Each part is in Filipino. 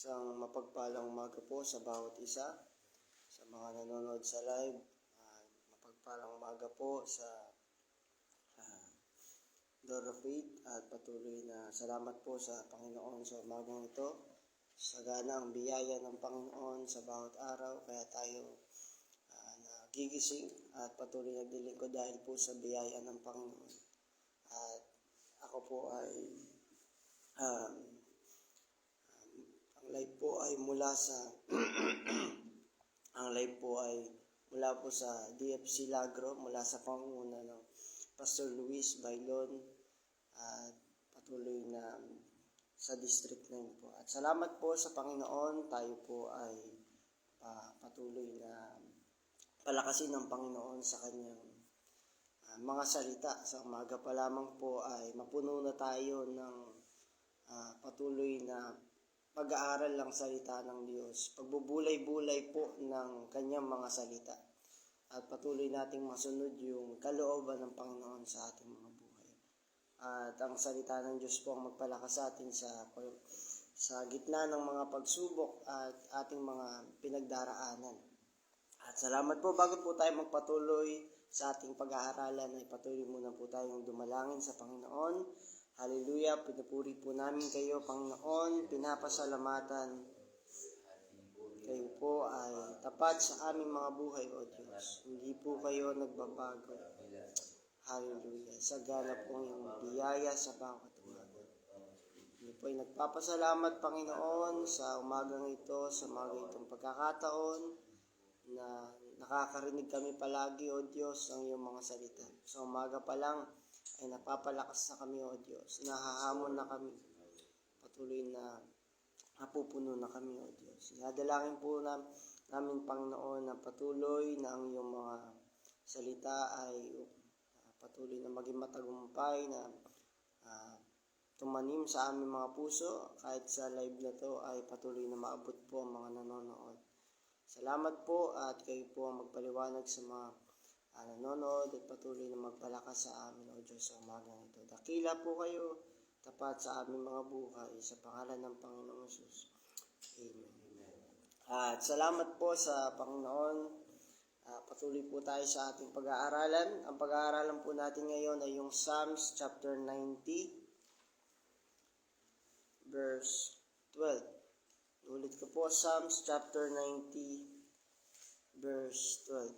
Isang mapagpalang umaga po sa bawat isa, sa mga nanonood sa live. Mapagpalang umaga po sa Door of Faith at patuloy na salamat po sa Panginoon sa umagang ito. Sagana ang biyaya ng Panginoon sa bawat araw, kaya tayo nagigising at patuloy naglilingkod dahil po sa biyaya ng Panginoon. At ako po ay ang live po ay mula sa sa DFC Lagro, mula sa pangunguna ng Pastor Luis Bailon at patuloy na sa District 9 po. At salamat po sa Panginoon, tayo po ay patuloy na palakasin ng Panginoon sa kanyang mga salita. Sa umaga pa lamang po ay mapuno na tayo ng patuloy na pag-aaral ng salita ng Diyos, pagbubulay-bulay po ng kanyang mga salita, at patuloy nating masunod yung kalooban ng Panginoon sa ating mga buhay. At ang salita ng Diyos po ang magpalakas sa atin sa gitna ng mga pagsubok at ating mga pinagdaraanan. At salamat po, bago po tayo magpatuloy sa ating pag-aaralan, ay patuloy muna po tayong dumalangin sa Panginoon. Hallelujah, pinupuri po namin kayo, Panginoon, pinapasalamatan. Kayo po ay tapat sa aming mga buhay, O Diyos. Hindi po kayo nagbabago. Hallelujah, sagana po yung biyaya sa bawat umaga. Hindi po ay nagpapasalamat, Panginoon, sa umagang ito, sa mga itong pagkakataon, na nakakarinig kami palagi, O Diyos, ang iyong mga salita. Sa umaga pa lang ay napapalakas na kami, O Diyos. Nahahamon na kami. Patuloy na napupuno na kami, O Diyos. Nadalangin po namin, Panginoon, na patuloy na ang iyong mga salita ay patuloy na maging matagumpay, na tumanim sa aming mga puso. Kahit sa live na to ay patuloy na maabot po ang mga nanonood. Salamat po, at kayo po ang magpaliwanag sa mga nanonood at patuloy na magpalakas sa amin, O Diyos, sa umagang ito. Dakila po kayo, tapat sa aming mga buhay, sa pangalan ng Panginoong Jesus. Amen. At salamat po sa Panginoon. Patuloy po tayo sa ating pag-aaralan. Ang pag-aaralan po natin ngayon ay yung Psalms chapter 90, verse 12. Ulit ko po, Psalms chapter 90, verse 12.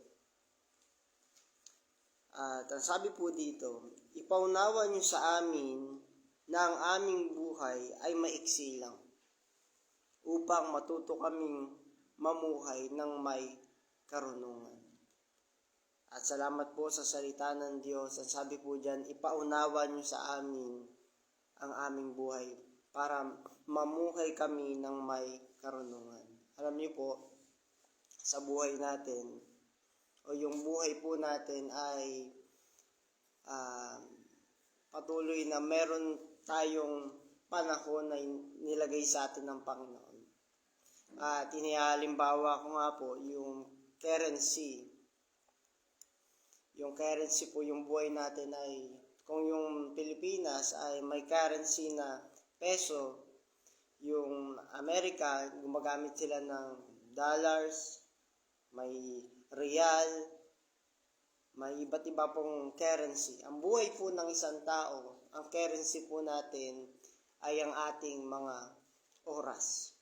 At ang sabi po dito, ipaunawa niyo sa amin na ang aming buhay ay maiksi lang, upang matuto kaming mamuhay ng may karunungan. At salamat po sa salita ng Diyos. Ang sabi po dyan, ipaunawa niyo sa amin ang aming buhay para mamuhay kami ng may karunungan. Alam niyo po, sa buhay natin, o yung buhay po natin ay patuloy na meron tayong panahon na nilagay sa atin ng Panginoon. At inihalimbawa ko nga po yung currency. Yung currency po, yung buhay natin ay, kung yung Pilipinas ay may currency na peso, yung Amerika, gumagamit sila ng dollars, may real, may iba't iba pong currency. Ang buhay po ng isang tao, ang currency po natin ay ang ating mga oras.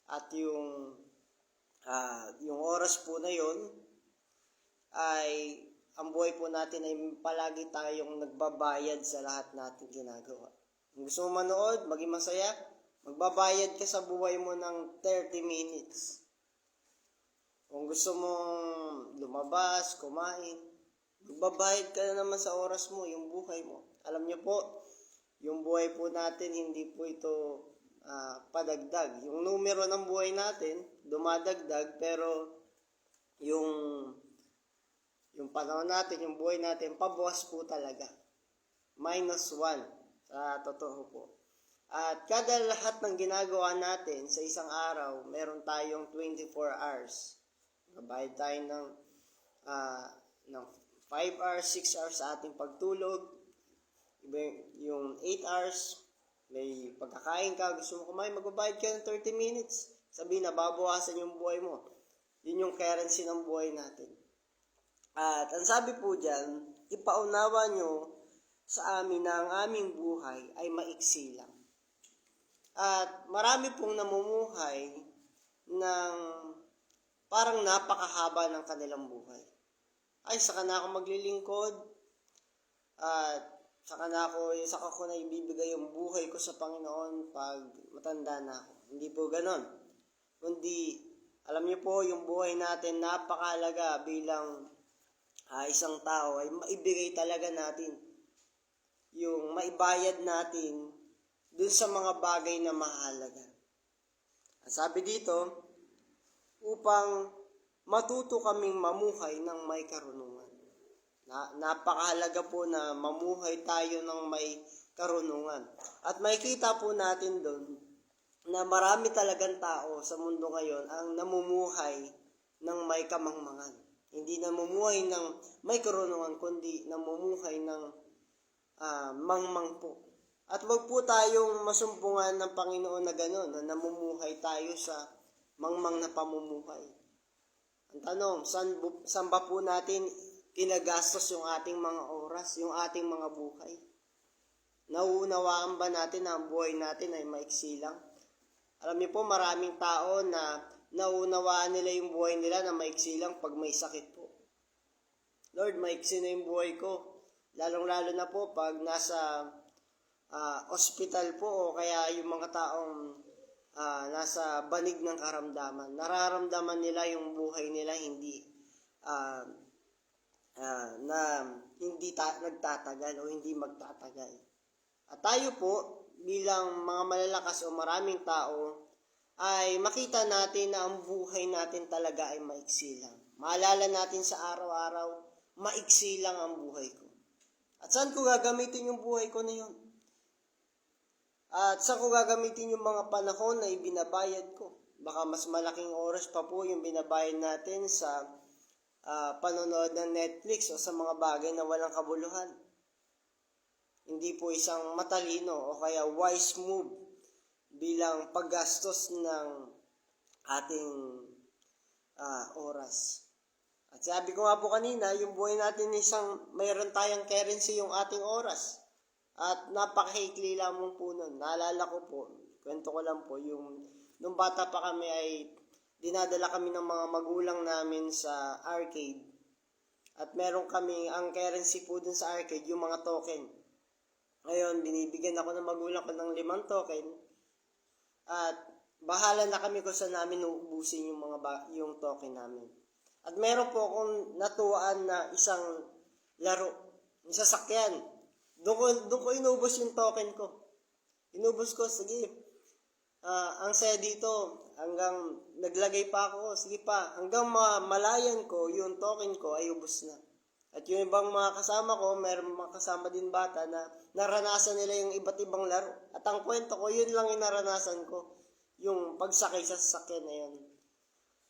At yung oras po na yon ay, ang buhay po natin ay palagi tayong nagbabayad sa lahat nating ginagawa. Kung gusto mo manood, maging masaya, magbabayad ka sa buhay mo ng 30 minutes. Kung gusto mong lumabas, kumain, magbabayad ka na naman sa oras mo, yung buhay mo. Alam niyo po, yung buhay po natin, hindi po ito padagdag. Yung numero ng buhay natin, dumadagdag, pero yung panahon natin, yung buhay natin, pabukas po talaga. -1, sa totoo po. At kada lahat ng ginagawa natin sa isang araw, meron tayong 24 hours. Magbabayad tayo ng 5 hours, 6 hours sa ating pagtulog. Yung 8 hours May pagkakain ka, gusto mo kumain, magbabayad ka ng 30 minutes. Sabihin na babawasan yung buhay mo. Yun yung currency ng buhay natin. At ang sabi po dyan, ipaunawa nyo sa amin na ang aming buhay ay maiksi lang. At marami pong namumuhay ng parang napakahaba ng kanilang buhay. Ay, saka na ako maglilingkod at saka ko na ibibigay yung buhay ko sa Panginoon pag matanda na ako. Hindi po ganon. Kundi, alam niyo po, yung buhay natin napakahalaga bilang isang tao ay maibigay talaga natin. Yung maibayad natin dun sa mga bagay na mahalaga. Ang sabi dito, upang matuto kaming mamuhay ng may karunungan. Napakahalaga po na mamuhay tayo ng may karunungan. At makikita po natin doon na marami talagang tao sa mundo ngayon ang namumuhay ng may kamangmangan. Hindi namumuhay ng may karunungan, kundi namumuhay ng mangmang po. At wag po tayong masumpungan ng Panginoon na gano'n, na namumuhay tayo sa mangmang na pamumuhay. Ang tanong, saan ba po natin kinagastos yung ating mga oras, yung ating mga buhay? Nauunawaan ba natin na ang buhay natin ay maiksi lang? Alam niyo po, maraming tao na nauunawaan nila yung buhay nila na maiksi lang pag may sakit po. Lord, maiksi na yung buhay ko. Lalong-lalo na po pag nasa hospital po o kaya yung mga taong nasa banig ng karamdaman. Nararamdaman nila yung buhay nila hindi nagtatagal o hindi magtatagal. At tayo po, bilang mga malalakas o maraming tao, ay makita natin na ang buhay natin talaga ay maiksi lang. Maalala natin sa araw-araw, maiksi lang ang buhay ko. At saan ko gagamitin yung buhay ko na yun? At saan ko gagamitin yung mga panahon na ibinabayad ko? Baka mas malaking oras pa po yung binabayad natin sa panonood ng Netflix o sa mga bagay na walang kabuluhan. Hindi po isang matalino o kaya wise move bilang paggastos ng ating oras. At sabi ko nga po kanina, yung buhay natin mayroon tayong currency yung ating oras. At napakahikli lamang po nun. Naalala ko po, kwento ko lang po, nung bata pa kami ay dinadala kami ng mga magulang namin sa arcade. At meron kami, ang currency po dun sa arcade, yung mga token. Ngayon, binibigyan ako ng magulang ko ng 5 token. At bahala na kami kung saan namin uubusin yung token namin. At meron po akong natuwaan na isang laro, yung sasakyan. Doon ko inubos yung token ko. Inubos ko, sige. Ang saya dito, hanggang naglagay pa ako, sige pa, hanggang malayan ko, yung token ko ay ubos na. At yung ibang mga kasama ko, meron mga kasama din bata na naranasan nila yung iba't ibang laro. At ang kwento ko, yun lang yung naranasan ko, yung pagsakay sa sasakyan na yun.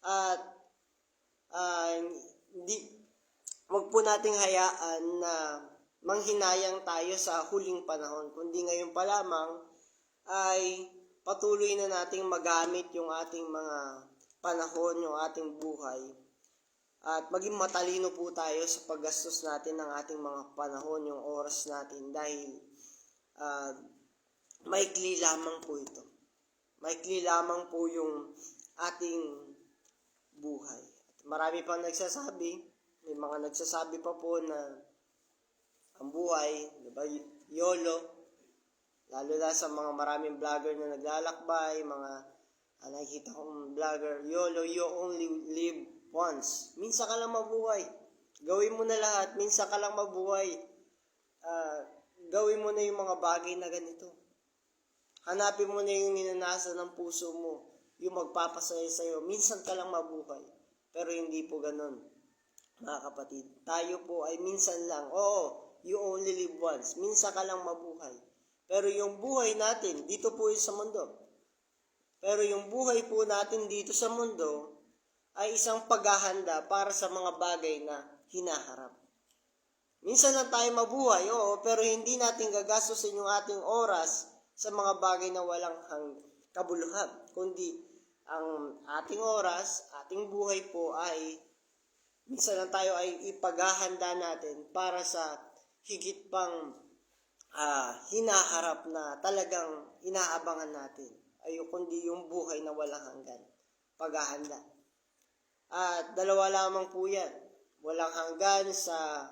At wag po nating hayaan na manghinayang tayo sa huling panahon, kundi ngayon pa lamang ay patuloy na nating magamit yung ating mga panahon, yung ating buhay. At maging matalino po tayo sa paggastos natin ng ating mga panahon, yung oras natin, dahil maikli lamang po ito. Maikli lamang po yung ating buhay. At marami pang nagsasabi, may mga nagsasabi pa po na ang buhay, diba, YOLO, lalo na sa mga maraming vlogger na naglalakbay, mga nakikita kong vlogger, YOLO, you only live once. Minsan ka lang mabuhay. Gawin mo na lahat. Minsan ka lang mabuhay. Gawin mo na yung mga bagay na ganito. Hanapin mo na yung ninanasa ng puso mo. Yung magpapasaya sa'yo. Minsan ka lang mabuhay. Pero hindi po ganun, mga kapatid. Tayo po ay minsan lang. Oo, you only live once. Minsan ka lang mabuhay. Pero yung buhay natin, dito po sa mundo. Pero yung buhay po natin dito sa mundo ay isang paghahanda para sa mga bagay na hinaharap. Minsan lang tayo mabuhay, oo, pero hindi natin gagastusin yung ating oras sa mga bagay na walang kabuluhan, kundi ang ating oras, ating buhay po ay minsan lang tayo ay ipaghahanda natin para sa higit pang hinaharap na talagang inaabangan natin. Ay kundi yung buhay na walang hanggan, paghahanda. At dalawa lamang po yan. Walang hanggan sa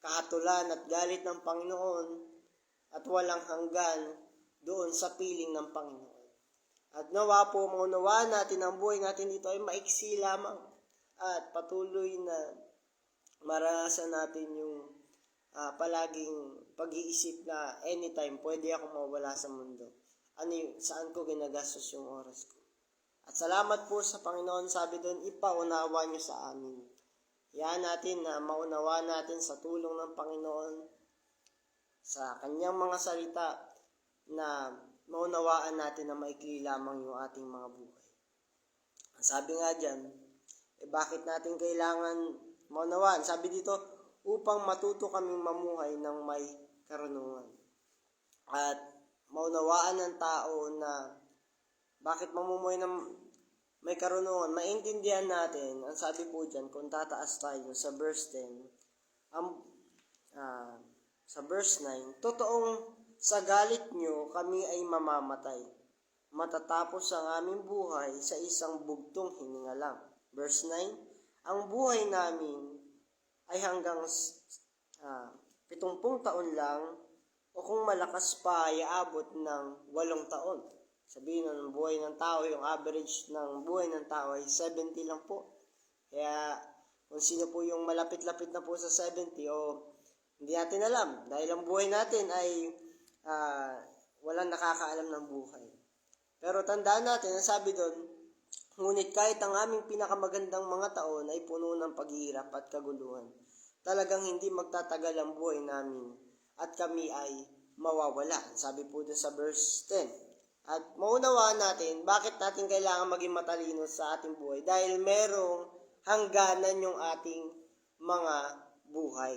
kahatulan at galit ng Panginoon at walang hanggan doon sa piling ng Panginoon. At nawa po maunawaan natin ang buhay natin dito ay maiksi lamang at patuloy na maranasan natin yung palaging pag-iisip na anytime pwede akong mawala sa mundo. Saan ko ginagastos yung oras ko. At salamat po sa Panginoon, sabi doon, ipaunawa niyo sa amin. Yan natin na maunawa natin sa tulong ng Panginoon, sa kanyang mga salita, na maunawaan natin na maikli lamang yung ating mga buhay. Sabi nga dyan, bakit natin kailangan maunawaan? Sabi dito, upang matuto kaming mamuhay ng may karunungan. At maunawaan ng tao na bakit mamumuhay ng may karunungan, maintindihan natin, ang sabi po dyan, kung tataas tayo sa verse 10, sa verse 9, totoong sa galit nyo kami ay mamamatay. Matatapos ang aming buhay sa isang bugtong hininga lang. Verse 9, ang buhay namin ay hanggang 70 taon lang o kung malakas pa ay aabot ng 8 taon. Sabihin ng buhay ng tao, yung average ng buhay ng tao ay 70 lang po. Kaya kung sino po yung malapit-lapit na po sa 70 hindi natin alam. Dahil ang buhay natin ay walang nakakaalam ng buhay. Pero tandaan natin, ang sabi doon, ngunit kahit ang aming pinakamagandang mga taon ay puno ng paghihirap at kaguluhan, talagang hindi magtatagal ang buhay namin at kami ay mawawala. Sabi po doon sa verse 10. At maunawaan natin, bakit natin kailangan maging matalino sa ating buhay? Dahil merong hangganan yung ating mga buhay.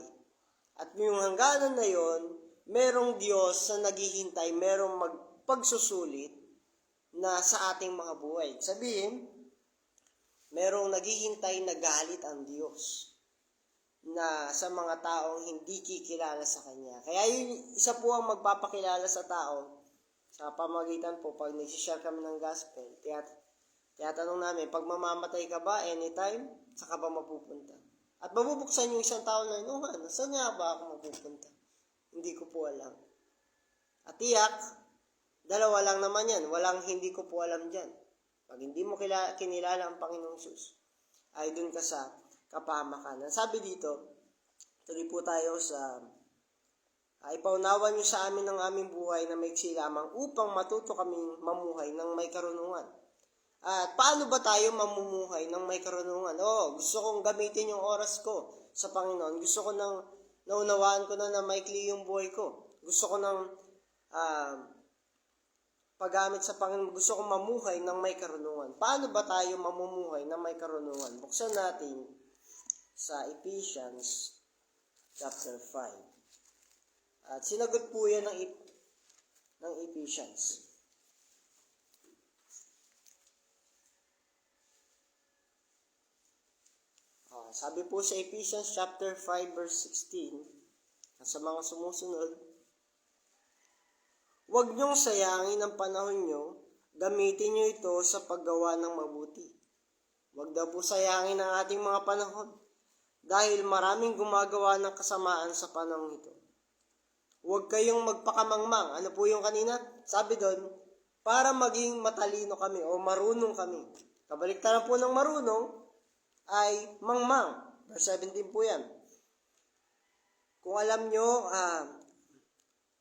At yung hangganan na yon, merong Diyos na naghihintay, merong pagsusulit na sa ating mga buhay. Sabihin, merong naghihintay na galit ang Diyos na sa mga taong hindi kikilala sa Kanya. Kaya yun, isa po ang magpapakilala sa tao sa pamagitan po pag nagsishare kami ng gospel. Tiyatanong namin, pag mamamatay ka ba anytime, saka ba mapupunta? At mabubuksan yung isang tao na yun, saan nga ba ako mapupunta? Hindi ko po alam. At tiyak, dalawa lang naman yan. Walang hindi ko po alam dyan. Pag hindi mo kinilala ang Panginoong Sus, ay dun ka sa kapahamakan. Sabi dito, tuloy po tayo sa ipaunawa niyo sa amin ang aming buhay na maiksi lamang upang matuto kaming mamuhay ng may karunungan. At paano ba tayo mamumuhay ng may karunungan? Gusto kong gamitin yung oras ko sa Panginoon. Gusto ko naunawaan ko na maikli yung buhay ko. Gusto ko paggamit sa Panginoon. Gusto kong mamuhay ng may karunungan. Paano ba tayo mamumuhay ng may karunungan? Buksan natin sa Ephesians chapter 5. At sinagot po yan ng Ephesians. Sabi po sa Ephesians chapter 5 verse 16, sa mga sumusunod, huwag niyong sayangin ang panahon niyo, gamitin niyo ito sa paggawa ng mabuti. Huwag daw po sayangin ang ating mga panahon, dahil maraming gumagawa ng kasamaan sa panahon ito. Huwag kayong magpakamangmang. Ano po yung kanina? Sabi doon, para maging matalino kami o marunong kami. Kabaliktaran po ng marunong ay mangmang. Verse 17 po yan. Kung alam nyo,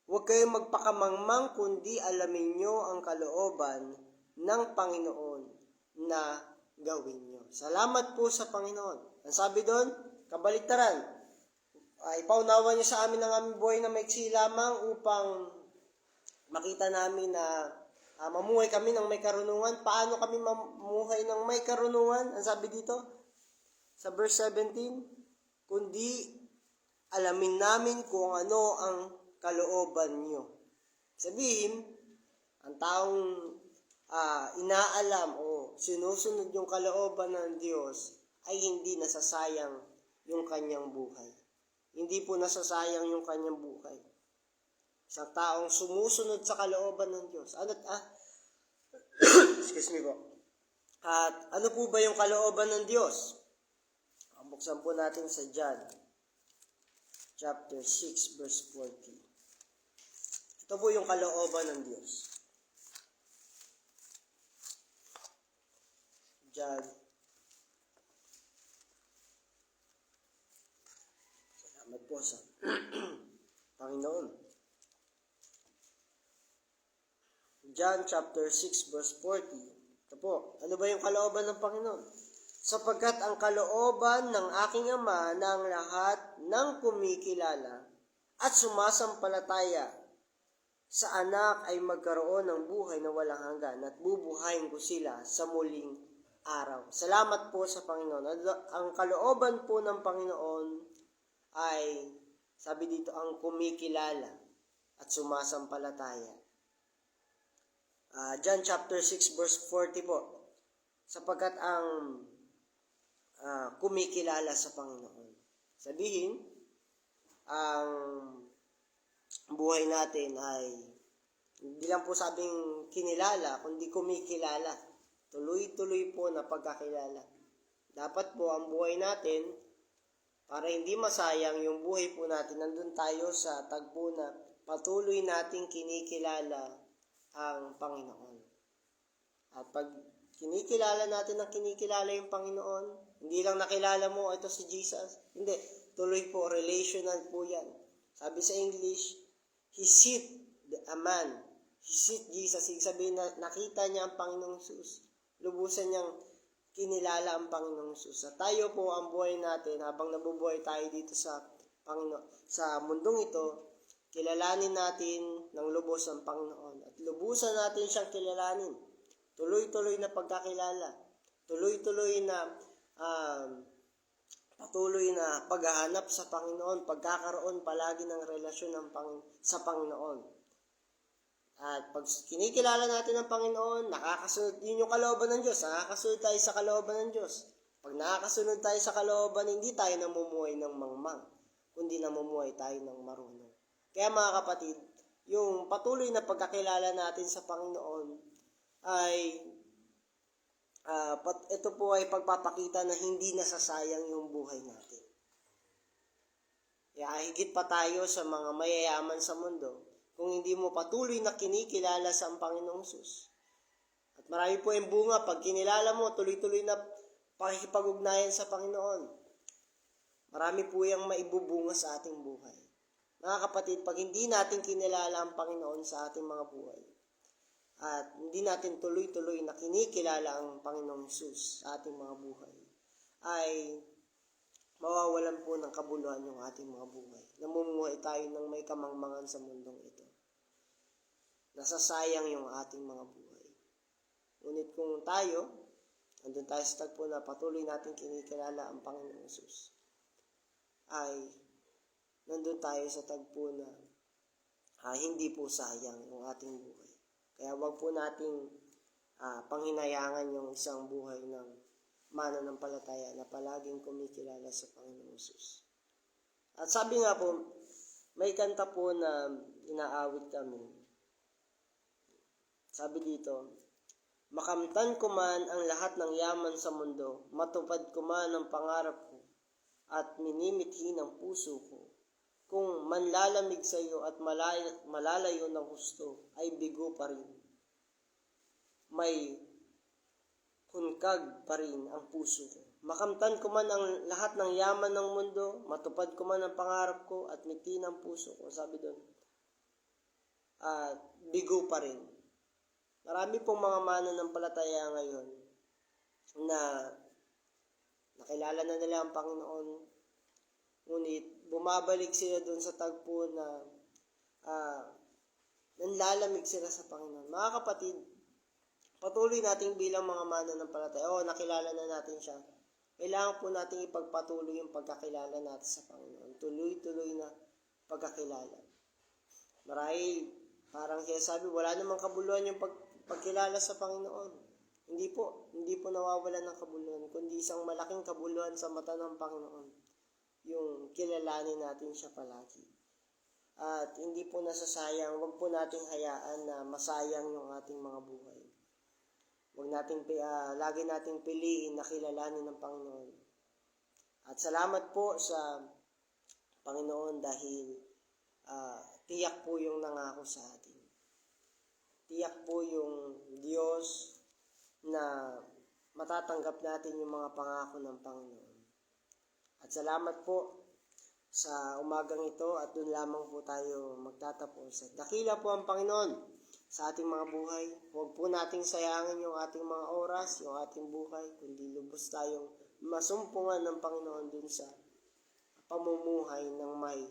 huwag kayong magpakamangmang, kundi alamin nyo ang kalooban ng Panginoon na gawin nyo. Salamat po sa Panginoon. Ang sabi doon, kabaliktaran, ipaunawa nyo sa amin ang aming buhay na maiksi lamang upang makita namin na mamuhay kami ng may karunungan. Paano kami mamuhay ng may karunungan? Ang sabi dito, sa verse 17, kundi alamin namin kung ano ang kalooban nyo. Sabihin, Ang taong inaalam o sinusunod yung kalooban ng Diyos ay hindi nasasayang yung kanyang buhay. Hindi po nasasayang yung kanyang buhay. Sa taong sumusunod sa kalooban ng Diyos. Excuse me po. At ano po ba yung kalooban ng Diyos? Buksan po natin sa John, chapter 6, verse 40. Ito po yung kalooban ng Diyos. John. Salamat po sa Panginoon. John chapter 6 verse 40. Ito po, ano ba yung kalooban ng Panginoon? Sapagkat ang kalooban ng aking Ama na ang lahat ng kumikilala at sumasampalataya sa anak ay magkaroon ng buhay na walang hanggan at bubuhayin ko sila sa muling araw. Salamat po sa Panginoon. Ang kalooban po ng Panginoon ay, sabi dito, ang kumikilala at sumasampalataya. John chapter 6 verse 40 po. Sapagkat ang kumikilala sa Panginoon. Sabihin, ang buhay natin ay hindi lang po sabing kinilala, kundi kumikilala. Tuloy-tuloy po na pagkakilala. Dapat po ang buhay natin, para hindi masayang yung buhay po natin, nandun tayo sa tagpo na patuloy nating kinikilala ang Panginoon. At pag kinikilala natin ang kinikilala yung Panginoon, hindi lang nakilala mo, ito si Jesus. Hindi, tuloy po, relational po yan. Sabi sa English, he seeth a man. He seeth Jesus. Ibig sabihin na nakita niya ang Panginoong Jesus. Lubusan niyang kinilala ang Panginoong Jesus. At tayo po, ang buhay natin, habang nabubuhay tayo dito sa sa mundong ito, kilalanin natin ng lubos ang Panginoon. At lubusan natin siyang kilalanin. Tuloy-tuloy na pagkakilala. Tuloy-tuloy na patuloy na paghahanap sa Panginoon, pagkakaroon palagi ng relasyon sa Panginoon. At pag kinikilala natin ang Panginoon, nakakasunod, yun yung kalooban ng Diyos, nakakasunod tayo sa kalooban ng Diyos. Pag nakakasunod tayo sa kalooban, hindi tayo namumuhay ng mangmang, kundi namumuhay tayo ng marunong. Kaya mga kapatid, yung patuloy na pagkakilala natin sa Panginoon ay ito po ay pagpapakita na hindi nasasayang yung buhay natin. Kaya higit pa tayo sa mga mayayaman sa mundo, kung hindi mo patuloy na kinikilala sa Panginoong Hesus. At marami po yung bunga, pag kinilala mo, tuloy-tuloy na pakikipag-ugnayan sa Panginoon. Marami po yung maibubunga sa ating buhay. Mga kapatid, pag hindi natin kinilala ang Panginoon sa ating mga buhay, at hindi natin tuloy-tuloy na kinikilala ang Panginoong Hesus sa ating mga buhay, ay mawawalan po ng kabuluhan yung ating mga buhay. Namumuhay tayo ng may kamangmangan sa mundong ito. Nasasayang yung ating mga buhay. Ngunit kung tayo, andun tayo sa tagpo na patuloy natin kinikilala ang Panginoong Hesus, ay nandun tayo sa tagpo na hindi po sayang yung ating buhay. Kaya wag po nating panghinayangan yung isang buhay ng mananampalataya na palaging kumikilala sa Panginoong Hesus. At sabi nga po, may kanta po na inaawit kami. Sabi dito, makamtan ko man ang lahat ng yaman sa mundo, matupad ko man ang pangarap ko, at minimithi ng puso ko. Kung manlalamig sa iyo at malalayo ng husto, ay bigo pa rin. May hunkag pa rin ang puso ko. Makamtan ko man ang lahat ng yaman ng mundo, matupad ko man ang pangarap ko, at mithi ng puso ko. Sabi doon, bigo pa rin. Marami pong mga mananampalataya ngayon na nakilala na nila ang Panginoon, ngunit bumabalik sila doon sa tagpo na nanlalamig sila sa Panginoon. Mga kapatid, patuloy natin bilang mga mananampalataya, nakilala na natin siya. Kailangan po natin ipagpatuloy yung pagkakilala natin sa Panginoon. Tuloy-tuloy na pagkakilala. Marahil Parang kaya sabi, wala namang kabuluhan yung pagkilala sa Panginoon. Hindi po nawawala ng kabuluhan, kundi isang malaking kabuluhan sa mata ng Panginoon. Yung kilalanin natin siya palagi. At hindi po nasasayang, wag po nating hayaan na masayang yung ating mga buhay. Lagi nating piliin na kilalanin ng Panginoon. At salamat po sa Panginoon dahil tiyak po yung nangako sa atin. Tiyak po yung Diyos na matatanggap natin yung mga pangako ng Panginoon. At salamat po sa umagang ito at doon lamang po tayo magtatapos. At dakila po ang Panginoon sa ating mga buhay. Huwag po nating sayangin yung ating mga oras, yung ating buhay, kundi lubos tayong masumpungan ng Panginoon dun sa pamumuhay ng may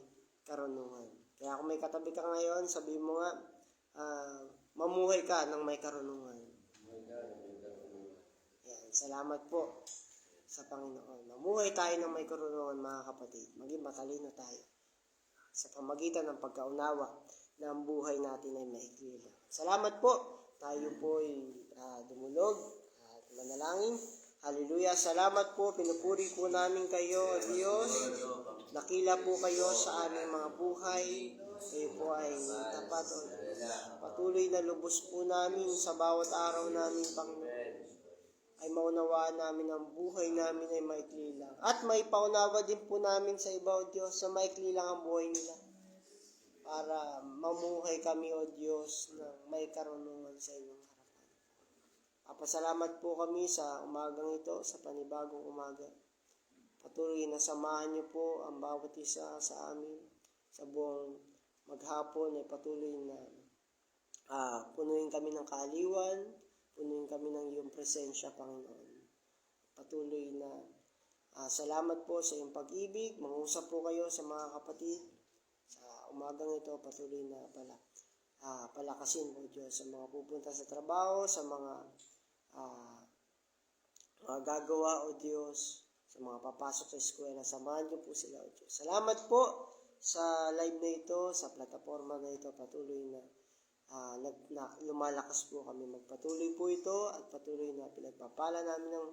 karunungan. Kaya kung may katabi ka ngayon, sabihin mo nga, mamuhay ka ng may karunungan. Yan, salamat po sa Panginoon. Mamuhay tayo ng may karunungan, mga kapatid. Maging matalino tayo sa pamagitan ng pagkaunawa na ang buhay natin ay maikli lang. Salamat po. Tayo po ay dumulog at manalangin. Hallelujah. Salamat po. Pinupuri po namin kayo, Diyos. Dakila po kayo sa aming mga buhay. Kayo po ay tapat o patuloy na lubos po namin sa bawat araw namin, Panginoon. Ay maunawaan namin ang buhay namin ay maikli lang. At may paunawa din po namin sa iba, O Diyos, sa maikli lang ang buhay nila. Para mamuhay kami, O Diyos, ng may karunungan sa iyong harapan. Papasalamat po kami sa umagang ito, sa panibagong umaga. Patuloy na samahan niyo po ang bawat isa sa amin. Sa buong maghapon ay patuloy na punuin kami ng kaaliwan, punuin kami ng iyong presensya, Panginoon. Patuloy na salamat po sa iyong pag-ibig. Mangusap po kayo sa mga kapatid. Sa umagang ito, patuloy na palakasin po, Diyos, sa mga pupunta sa trabaho, sa mga gagawa, O Diyos, sa mga papasok sa eskwela. Samahan niyo po sila, O Diyos. Salamat po sa live na ito, sa plataforma na ito. Patuloy na lumalakas po kami. Magpatuloy po ito at patuloy na pinagpapala namin ng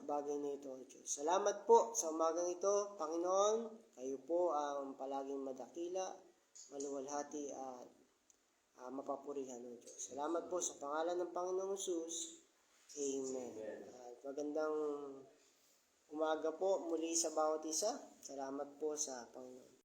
bagay na ito, O Diyos. Salamat po sa umagang ito, Panginoon. Kayo po ang palaging madakila, maluwalhati at mapapurihan, O Diyos. Salamat po sa pangalan ng Panginoong Jesus. Amen. At magandang umaga po muli sa bawat isa. Salamat po sa Panginoon.